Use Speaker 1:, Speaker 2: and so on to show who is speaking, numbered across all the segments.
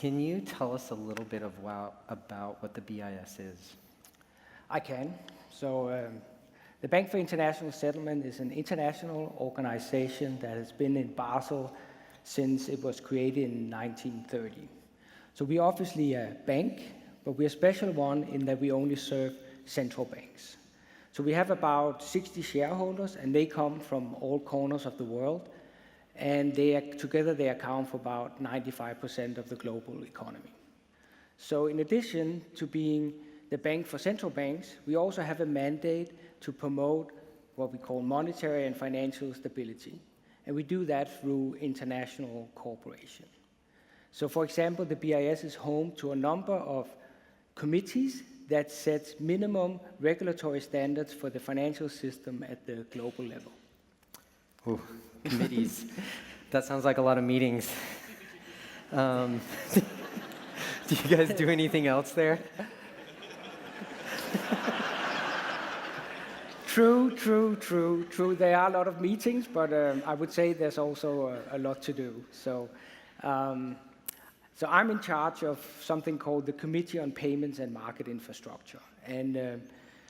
Speaker 1: Can you tell us a little bit about what the BIS is?
Speaker 2: I can. So the Bank for International Settlement is an international organization that has been in Basel since it was created in 1930. So we're obviously a bank, but we're a special one in that we only serve central banks. So we have about 60 shareholders, and they come from all corners of the world, and together they account for about 95% of the global economy. So in addition to being the bank for central banks, we also have a mandate to promote what we call monetary and financial stability, and we do that through international cooperation. So for example, the BIS is home to a number of committees that sets minimum regulatory standards for the financial system at the global level.
Speaker 1: Ooh, committees. That sounds like a lot of meetings. Do you guys do anything else there?
Speaker 2: True. There are a lot of meetings, but I would say there's also a lot to do. So I'm in charge of something called the Committee on Payments and Market Infrastructure. And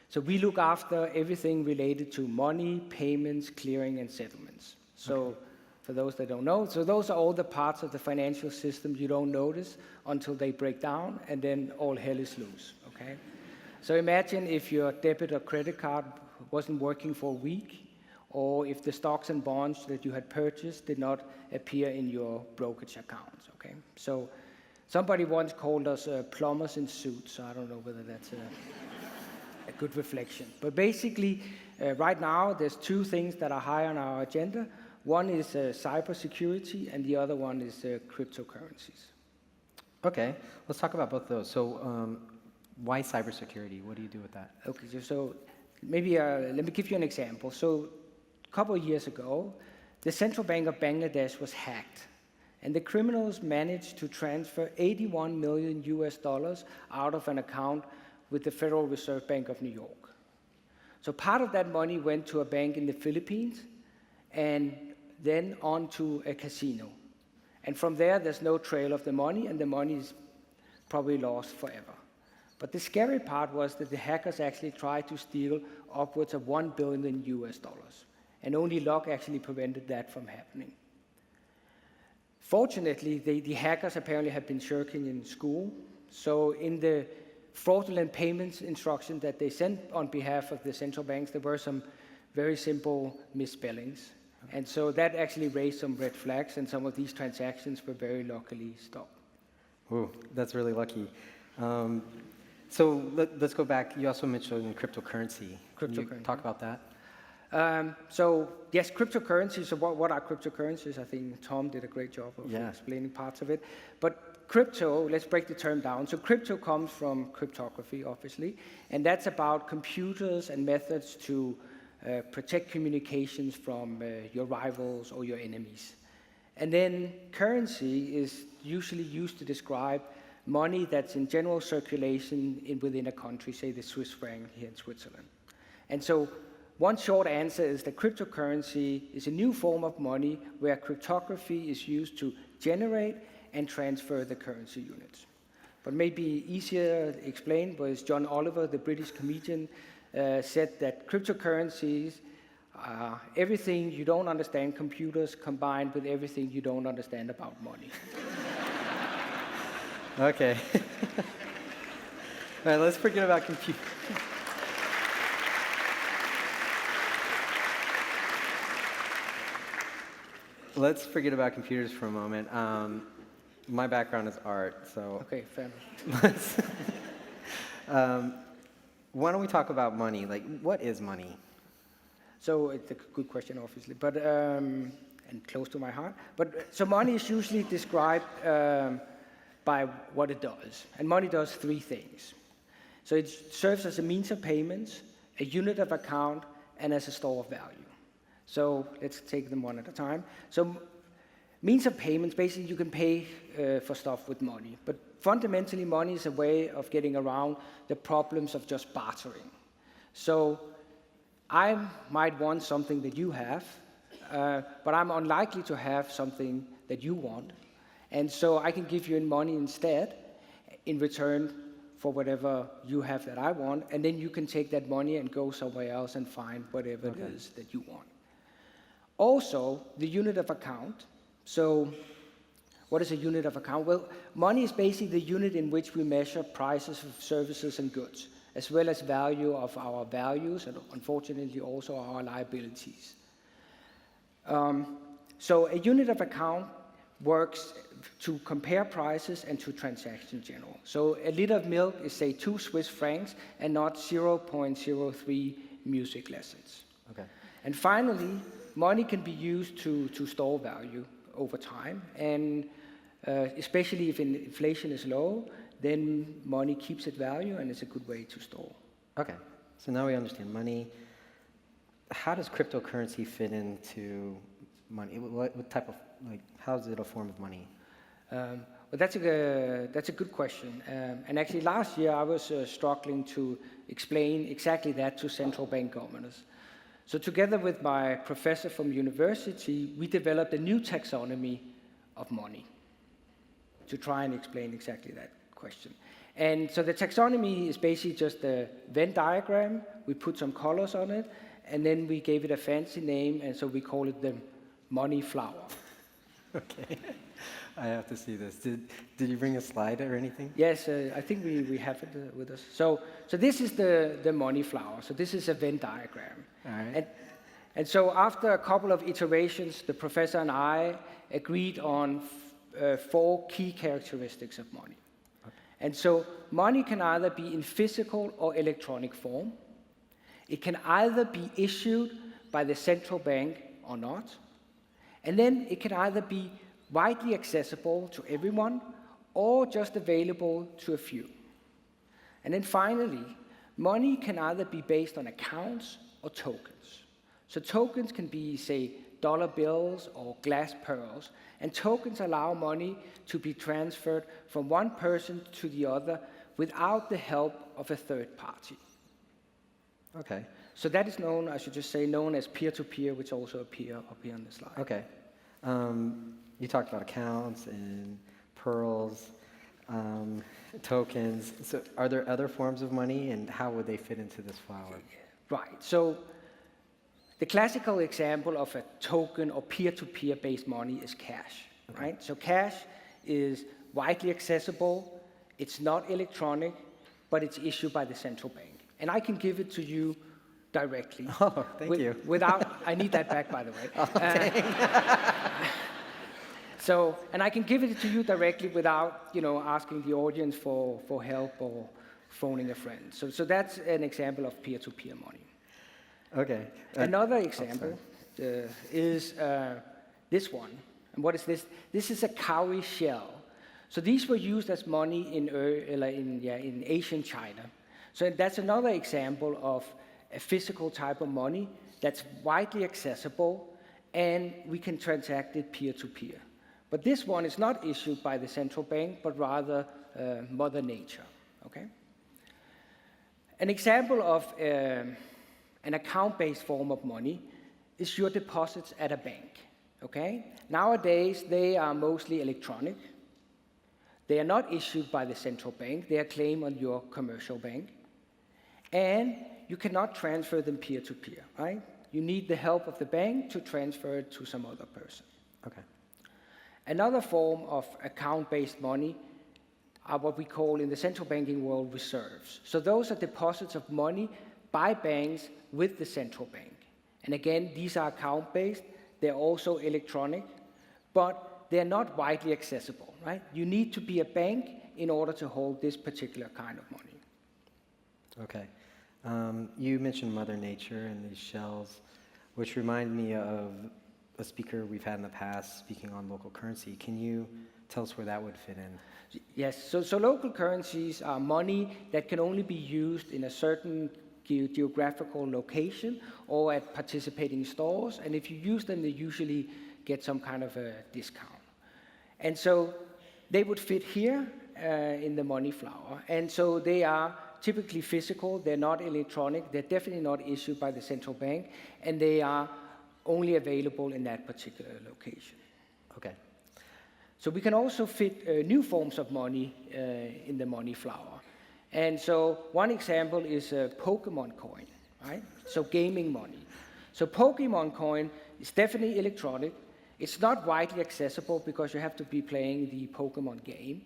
Speaker 2: so we look after everything related to money, payments, clearing, and settlements. So for those that don't know, so those are all the parts of the financial system you don't notice until they break down, and then all hell is loose, okay? So imagine if your debit or credit card wasn't working for a week, or if the stocks and bonds that you had purchased did not appear in your brokerage accounts, okay? So somebody once called us plumbers in suits, so I don't know whether that's a good reflection. But basically, right now, there's two things that are high on our agenda. One is cybersecurity, and the other one is cryptocurrencies.
Speaker 1: Okay, let's talk about both of those. So why cybersecurity? What do you do with that?
Speaker 2: Okay, so maybe let me give you an example. So a couple of years ago, the Central Bank of Bangladesh was hacked, and the criminals managed to transfer $81 million out of an account with the Federal Reserve Bank of New York. So part of that money went to a bank in the Philippines, and then on to a casino. And from there, there's no trail of the money, and the money is probably lost forever. But the scary part was that the hackers actually tried to steal upwards of $1 billion, and only luck actually prevented that from happening. Fortunately, the hackers apparently had been shirking in school, so in the fraudulent payments instruction that they sent on behalf of the central banks, there were some very simple misspellings. And so that actually raised some red flags, and some of these transactions were very luckily stopped.
Speaker 1: Ooh, that's really lucky. So let's go back. You also mentioned cryptocurrency. Can you talk about that?
Speaker 2: So yes, cryptocurrencies. So what are cryptocurrencies? I think Tom did a great job of explaining parts of it. But crypto, let's break the term down. So crypto comes from cryptography, obviously, and that's about computers and methods to protect communications from your rivals or your enemies. And then currency is usually used to describe money that's in general circulation within a country, say the Swiss franc here in Switzerland. And so one short answer is that cryptocurrency is a new form of money where cryptography is used to generate and transfer the currency units. But maybe easier explained was John Oliver, the British comedian, said that cryptocurrencies are everything you don't understand computers combined with everything you don't understand about money.
Speaker 1: Okay. All right, let's forget about computers. Let's forget about computers for a moment. My background is art, so...
Speaker 2: Okay, fair enough.
Speaker 1: Why don't we talk about money? Like, what is money?
Speaker 2: So it's a good question, obviously, but and close to my heart. But so money is usually described by what it does, and money does three things. So it serves as a means of payments, a unit of account, and as a store of value. So let's take them one at a time. So means of payments, basically you can pay for stuff with money, but fundamentally money is a way of getting around the problems of just bartering. So I might want something that you have, but I'm unlikely to have something that you want. And so I can give you money instead in return for whatever you have that I want, and then you can take that money and go somewhere else and find whatever it is that you want. Also, the unit of account. So what is a unit of account? Well, money is basically the unit in which we measure prices of services and goods, as well as value of our values and unfortunately also our liabilities. So a unit of account works to compare prices and to transact in general. So a liter of milk is, say, 2 Swiss francs and not 0.03 music lessons.
Speaker 1: Okay.
Speaker 2: And finally, money can be used to store value over time. And especially if inflation is low, then money keeps its value and it's a good way to store.
Speaker 1: Okay. So now we understand money. How does cryptocurrency fit into money? What type of, how is it a form of money?
Speaker 2: Well, that's a good question. And actually last year I was struggling to explain exactly that to central bank governors. So together with my professor from university, we developed a new taxonomy of money to try and explain exactly that question. And so the taxonomy is basically just a Venn diagram. We put some colors on it, and then we gave it a fancy name, and so we call it the money flower.
Speaker 1: Okay. I have to see this. Did you bring a slide or anything?
Speaker 2: Yes, I think we have it with us. So this is the money flower. So this is a Venn diagram.
Speaker 1: All right.
Speaker 2: And so after a couple of iterations, the professor and I agreed on 4 key characteristics of money. Okay. And so money can either be in physical or electronic form. It can either be issued by the central bank or not. And then it can either be widely accessible to everyone or just available to a few. And then finally, money can either be based on accounts or tokens. So tokens can be, say, dollar bills or glass pearls, and tokens allow money to be transferred from one person to the other without the help of a third party.
Speaker 1: Okay.
Speaker 2: So that is known, I should just say, known as peer-to-peer, which also appear up here on the slide.
Speaker 1: Okay. You talked about accounts and pearls, tokens. So are there other forms of money, and how would they fit into this flower?
Speaker 2: Right. So the classical example of a token or peer-to-peer based money is cash. Okay. Right? So cash is widely accessible. It's not electronic, but it's issued by the central bank. And I can give it to you directly.
Speaker 1: Oh, thank you.
Speaker 2: I need that back, by the way.
Speaker 1: Oh,
Speaker 2: and I can give it to you directly without, asking the audience for help or phoning a friend. So that's an example of peer-to-peer money.
Speaker 1: Okay.
Speaker 2: Another example is this one. And what is this? This is a cowrie shell. So these were used as money in ancient China. So that's another example of a physical type of money that's widely accessible, and we can transact it peer-to-peer. But this one is not issued by the central bank, but rather Mother Nature. Okay? An example of an account-based form of money is your deposits at a bank. Okay? Nowadays, they are mostly electronic. They are not issued by the central bank. They are claimed on your commercial bank. And you cannot transfer them peer-to-peer, right? You need the help of the bank to transfer it to some other person.
Speaker 1: Okay.
Speaker 2: Another form of account-based money are what we call in the central banking world reserves. So those are deposits of money by banks with the central bank. And again, these are account-based. They're also electronic, but they're not widely accessible, right? You need to be a bank in order to hold this particular kind of money.
Speaker 1: Okay. You mentioned Mother Nature and these shells, which remind me of a speaker we've had in the past speaking on local currency. Can you tell us where that would fit in?
Speaker 2: Yes, so local currencies are money that can only be used in a certain geographical location or at participating stores, and if you use them, they usually get some kind of a discount. And so they would fit here in the money flower, and so they are typically physical, they're not electronic, they're definitely not issued by the central bank, and they are only available in that particular location.
Speaker 1: Okay.
Speaker 2: So we can also fit new forms of money in the money flower. And so one example is a Pokemon coin, right? So gaming money. So Pokemon coin is definitely electronic. It's not widely accessible because you have to be playing the Pokemon game.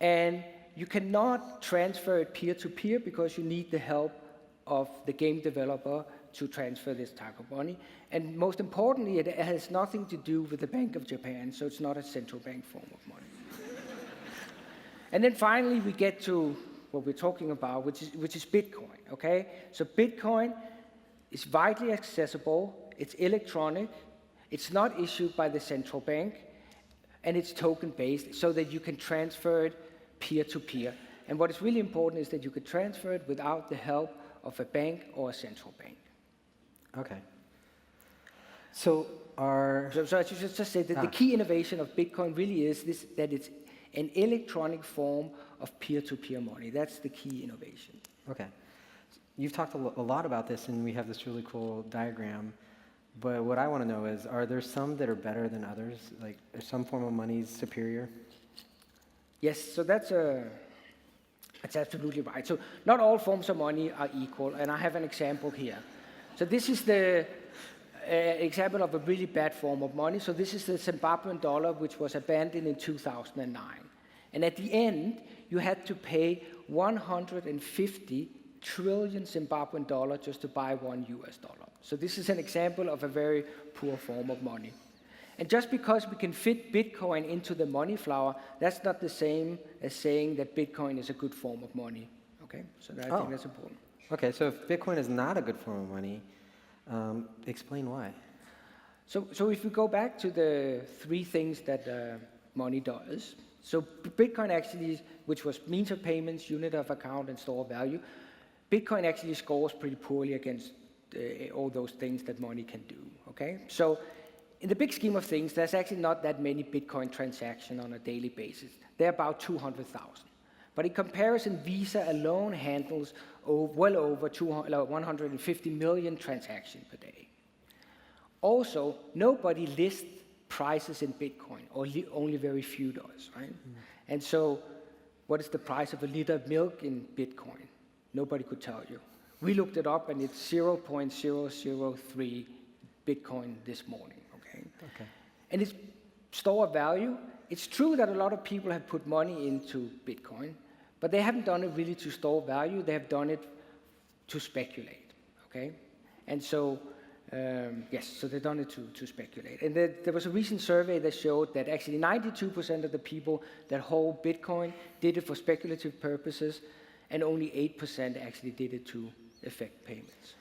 Speaker 2: And you cannot transfer it peer-to-peer because you need the help of the game developer to transfer this type of money. And most importantly, it has nothing to do with the Bank of Japan, so it's not a central bank form of money. And then finally, we get to what we're talking about, which is Bitcoin, okay? So Bitcoin is widely accessible, it's electronic, it's not issued by the central bank, and it's token-based so that you can transfer it peer-to-peer. And what is really important is that you could transfer it without the help of a bank or a central bank.
Speaker 1: Okay. So
Speaker 2: I should just say that the key innovation of Bitcoin really is this, that it's an electronic form of peer-to-peer money. That's the key innovation.
Speaker 1: Okay. You've talked a lot about this, and we have this really cool diagram. But what I want to know is, are there some that are better than others? Like, is some form of money superior?
Speaker 2: Yes, so that's absolutely right. So not all forms of money are equal, and I have an example here. So this is the example of a really bad form of money. So this is the Zimbabwean dollar, which was abandoned in 2009. And at the end, you had to pay 150 trillion Zimbabwean dollar just to buy $1 US. So this is an example of a very poor form of money. And just because we can fit Bitcoin into the money flower, that's not the same as saying that Bitcoin is a good form of money. Okay, so I think that's important.
Speaker 1: Okay, so if Bitcoin is not a good form of money, explain why.
Speaker 2: So if we go back to the three things that money does, so Bitcoin actually, which was means of payments, unit of account, and store of value, Bitcoin actually scores pretty poorly against all those things that money can do, okay? So in the big scheme of things, there's actually not that many Bitcoin transactions on a daily basis. There are about 200,000. But in comparison, Visa alone handles well over 150 million transactions per day. Also, nobody lists prices in Bitcoin, or only very few does, right? And so, what is the price of a liter of milk in Bitcoin? Nobody could tell you. We looked it up, and it's 0.003 Bitcoin this morning, okay? And it's store of value. It's true that a lot of people have put money into Bitcoin, but they haven't done it really to store value. They have done it to speculate, okay? And so, so they've done it to speculate. And there was a recent survey that showed that actually 92% of the people that hold Bitcoin did it for speculative purposes, and only 8% actually did it to affect payments.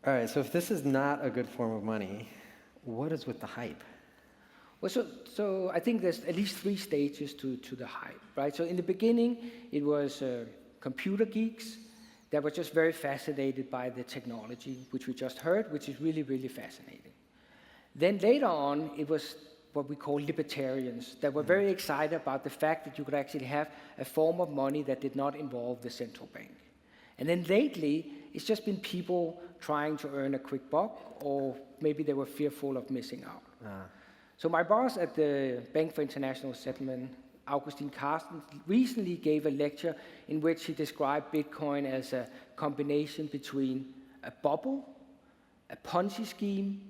Speaker 1: All right, so if this is not a good form of money, what is with the hype?
Speaker 2: Well, so I think there's at least three stages to the hype, right? So in the beginning, it was computer geeks that were just very fascinated by the technology, which we just heard, which is really, really fascinating. Then later on, it was what we call libertarians that were very excited about the fact that you could actually have a form of money that did not involve the central bank. And then lately, it's just been people trying to earn a quick buck, or maybe they were fearful of missing out. So my boss at the Bank for International Settlement, Augustin Carstens, recently gave a lecture in which he described Bitcoin as a combination between a bubble, a Ponzi scheme,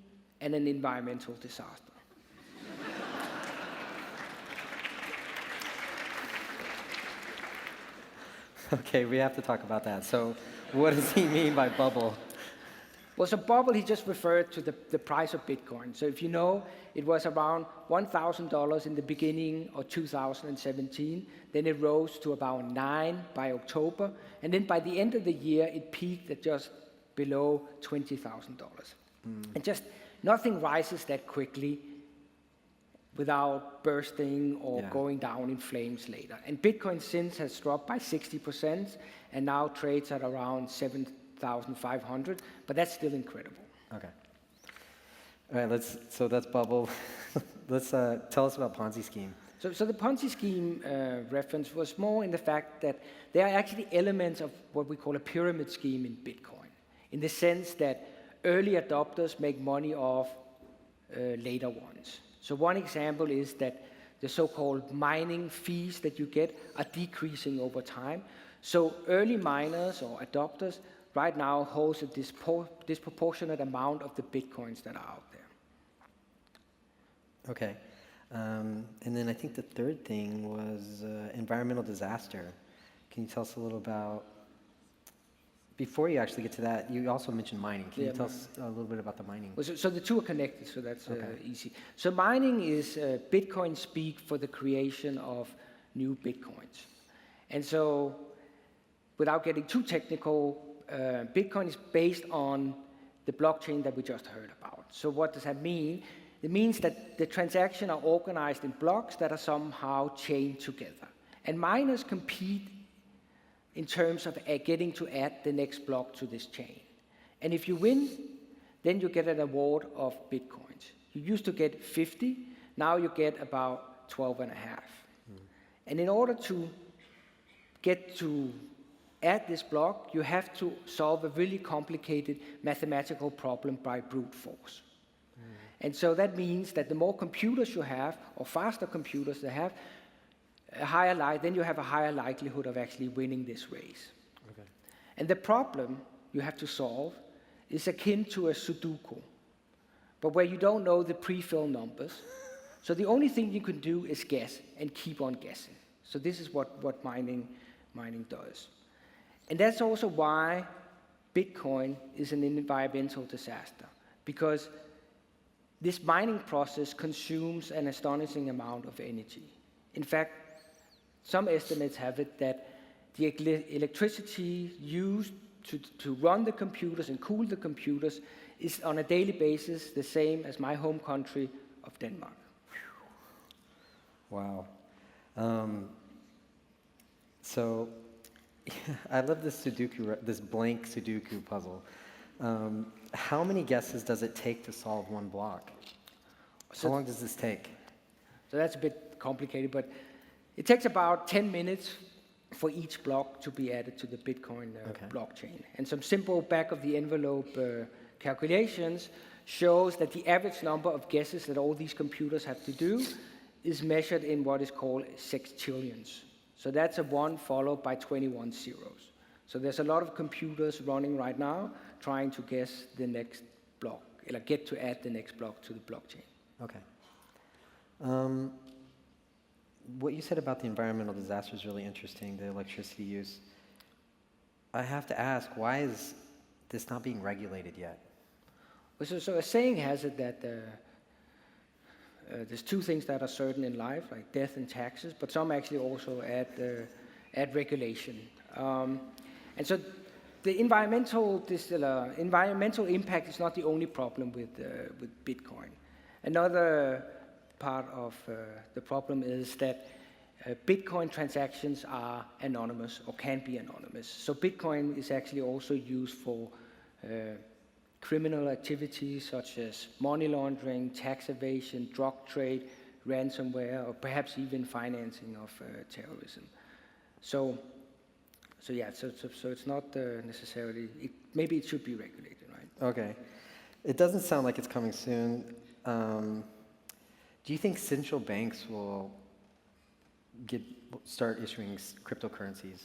Speaker 2: and an environmental disaster.
Speaker 1: Okay, we have to talk about that. So what does he mean by bubble?
Speaker 2: Well, so bubble, he just referred to the price of Bitcoin. So if you know, it was around $1,000 in the beginning of 2017. Then it rose to about $9 by October. And then by the end of the year, it peaked at just below $20,000. And just nothing rises that quickly without bursting or going down in flames later. And Bitcoin since has dropped by 60% and now trades at around 7,500, but that's still incredible.
Speaker 1: Okay. All right, so that's bubble. Let's tell us about Ponzi scheme.
Speaker 2: So the Ponzi scheme reference was more in the fact that there are actually elements of what we call a pyramid scheme in Bitcoin, in the sense that early adopters make money off later ones. So one example is that the so-called mining fees that you get are decreasing over time. So early miners or adopters right now holds a disproportionate amount of the Bitcoins that are out there.
Speaker 1: Okay. And then I think the third thing was environmental disaster. Can you tell us a little about, before you actually get to that, you also mentioned mining. Can you tell us a little bit about the mining?
Speaker 2: Well, so the two are connected, so that's easy. So mining is Bitcoin speak for the creation of new Bitcoins. And so, without getting too technical, Bitcoin is based on the blockchain that we just heard about. So what does that mean? It means that the transactions are organized in blocks that are somehow chained together. And miners compete in terms of getting to add the next block to this chain. And if you win, then you get an award of Bitcoins. You used to get 50, now you get about 12 and a half. And in order to get to add this block, you have to solve a really complicated mathematical problem by brute force. And so that means that the more computers you have, or faster computers they have, then you have a higher likelihood of actually winning this race. Okay. And the problem you have to solve is akin to a Sudoku, but where you don't know the pre-filled numbers. So the only thing you can do is guess and keep on guessing. So this is what mining does. And that's also why Bitcoin is an environmental disaster, because this mining process consumes an astonishing amount of energy. In fact, some estimates have it that the electricity used to run the computers and cool the computers is on a daily basis the same as my home country of Denmark.
Speaker 1: Wow. So I love this Sudoku, this blank Sudoku puzzle. How many guesses does it take to solve one block? How long does this take?
Speaker 2: So that's a bit complicated, but it takes about 10 minutes for each block to be added to the Bitcoin blockchain. And some simple back-of-the-envelope calculations shows that the average number of guesses that all these computers have to do is measured in what is called sextillions. So that's a 1 followed by 21 zeros. So there's a lot of computers running right now trying to guess the next block, or get to add the next block to the blockchain.
Speaker 1: Okay. What you said about the environmental disaster is really interesting, the electricity use. I have to ask, why is this not being regulated yet?
Speaker 2: So a saying has it that there's two things that are certain in life, like death and taxes, but some actually also add regulation. And so the environmental impact is not the only problem with Bitcoin. Another part of the problem is that Bitcoin transactions are anonymous or can be anonymous. So Bitcoin is actually also used for criminal activities such as money laundering, tax evasion, drug trade, ransomware, or perhaps even financing of terrorism. So it's not necessarily, maybe it should be regulated, right?
Speaker 1: Okay. It doesn't sound like it's coming soon. Do you think central banks will start issuing cryptocurrencies?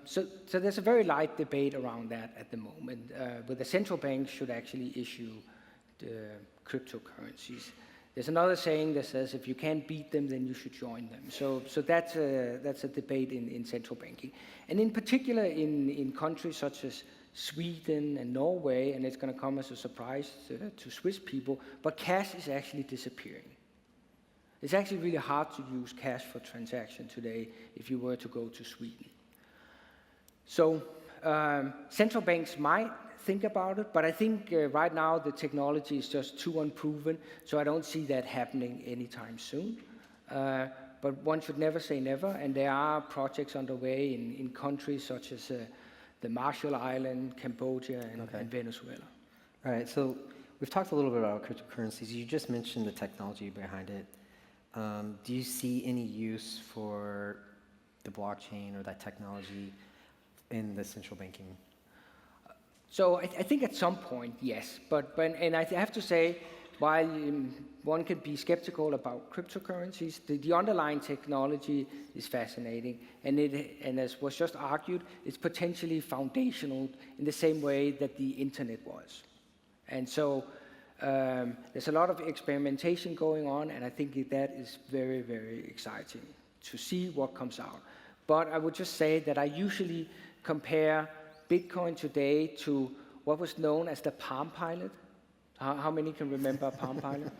Speaker 2: So there's a very light debate around that at the moment, where the central bank should actually issue the cryptocurrencies. There's another saying that says if you can't beat them, then you should join them. So that's a debate in central banking. And in particular in countries such as Sweden and Norway, and it's going to come as a surprise to Swiss people, but cash is actually disappearing. It's actually really hard to use cash for transaction today if you were to go to Sweden. So central banks might think about it, but I think right now the technology is just too unproven, so I don't see that happening anytime soon. But one should never say never, and there are projects underway in countries such as the Marshall Islands, Cambodia, and Venezuela.
Speaker 1: All right, so we've talked a little bit about cryptocurrencies. You just mentioned the technology behind it. Do you see any use for the blockchain or that technology in the central banking?
Speaker 2: So I think at some point, yes. But I have to say, while one can be skeptical about cryptocurrencies, the underlying technology is fascinating, and as was just argued, it's potentially foundational in the same way that the internet was. And so there's a lot of experimentation going on, and I think that is very, very exciting to see what comes out. But I would just say that I usually compare Bitcoin today to what was known as the Palm Pilot. How many can remember Palm Pilot?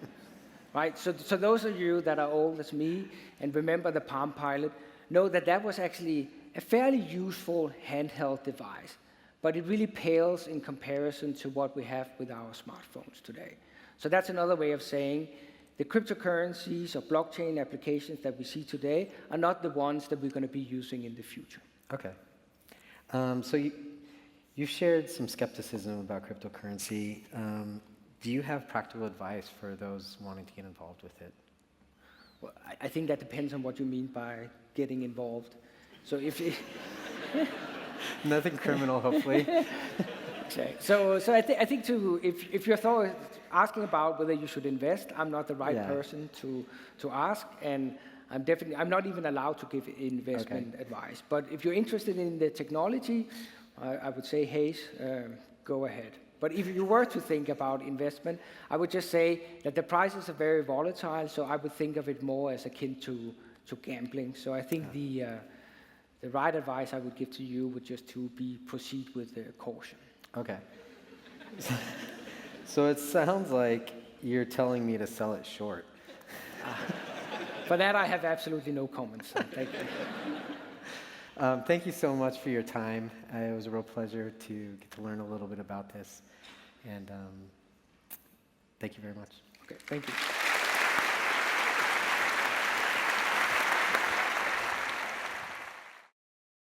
Speaker 2: Right, so those of you that are old as me and remember the Palm Pilot know that that was actually a fairly useful handheld device, but it really pales in comparison to what we have with our smartphones today. So that's another way of saying the cryptocurrencies or blockchain applications that we see today are not the ones that we're going to be using in the future.
Speaker 1: Okay. So you shared some skepticism about cryptocurrency. Do you have practical advice for those wanting to get involved with it?
Speaker 2: Well, I think that depends on what you mean by getting involved. So if
Speaker 1: Nothing criminal, hopefully.
Speaker 2: Okay. So I think if you're asking about whether you should invest, I'm not the right person to ask, and I'm not even allowed to give investment advice. But if you're interested in the technology, I would say, hey, go ahead. But if you were to think about investment, I would just say that the prices are very volatile, so I would think of it more as akin to gambling. So I think the right advice I would give to you would just to proceed with caution.
Speaker 1: Okay. So it sounds like you're telling me to sell it short.
Speaker 2: For that, I have absolutely no comments. So thank you.
Speaker 1: Thank you so much for your time. It was a real pleasure to get to learn a little bit about this. And thank you very much.
Speaker 2: Okay, thank you.